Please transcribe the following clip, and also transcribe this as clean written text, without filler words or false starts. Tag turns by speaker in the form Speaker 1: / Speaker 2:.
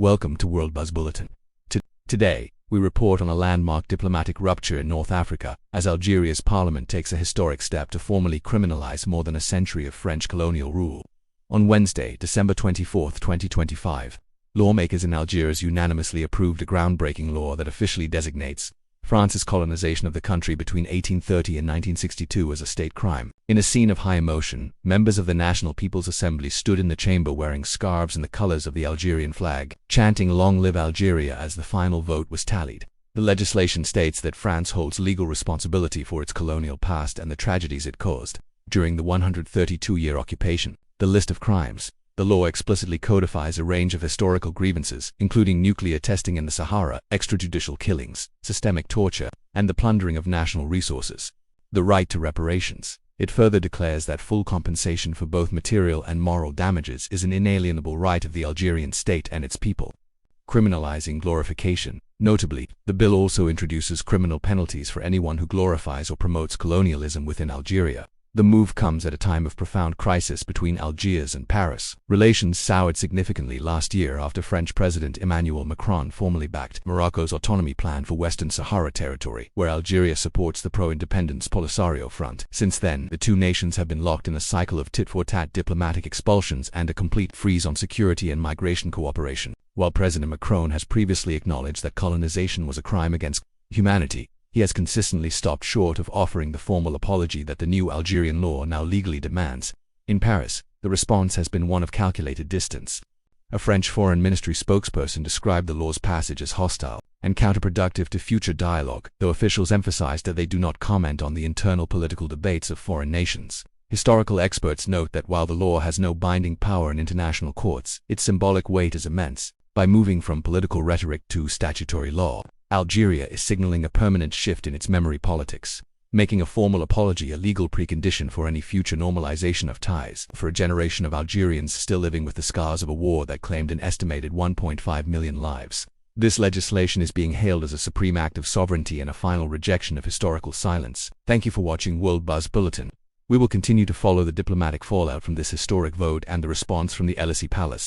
Speaker 1: Welcome to World Buzz Bulletin. Today, we report on a landmark diplomatic rupture in North Africa, as Algeria's parliament takes a historic step to formally criminalize more than a century of French colonial rule. On Wednesday, December 24, 2025, lawmakers in Algiers unanimously approved a groundbreaking law that officially designates France's colonization of the country between 1830 and 1962 as a state crime. In a scene of high emotion, members of the National People's Assembly stood in the chamber wearing scarves in the colors of the Algerian flag, chanting "Long live Algeria" as the final vote was tallied. The legislation states that France holds legal responsibility for its colonial past and the tragedies it caused during the 132-year occupation. The list of crimes. The law explicitly codifies a range of historical grievances, including nuclear testing in the Sahara, extrajudicial killings, systemic torture, and the plundering of national resources. The right to reparations. It further declares that full compensation for both material and moral damages is an inalienable right of the Algerian state and its people. Criminalizing glorification. Notably, the bill also introduces criminal penalties for anyone who glorifies or promotes colonialism within Algeria. The move comes at a time of profound crisis between Algiers and Paris. Relations soured significantly last year after French President Emmanuel Macron formally backed Morocco's autonomy plan for Western Sahara territory, where Algeria supports the pro-independence Polisario Front. Since then, the two nations have been locked in a cycle of tit-for-tat diplomatic expulsions and a complete freeze on security and migration cooperation. While President Macron has previously acknowledged that colonization was a crime against humanity, he has consistently stopped short of offering the formal apology that the new Algerian law now legally demands. In Paris, the response has been one of calculated distance. A French foreign ministry spokesperson described the law's passage as hostile and counterproductive to future dialogue, though officials emphasized that they do not comment on the internal political debates of foreign nations. Historical experts note that while the law has no binding power in international courts, its symbolic weight is immense. By moving from political rhetoric to statutory law, Algeria is signaling a permanent shift in its memory politics, making a formal apology a legal precondition for any future normalization of ties. For a generation of Algerians still living with the scars of a war that claimed an estimated 1.5 million lives, this legislation is being hailed as a supreme act of sovereignty and a final rejection of historical silence. Thank you for watching World Buzz Bulletin. We will continue to follow the diplomatic fallout from this historic vote and the response from the Elysee Palace.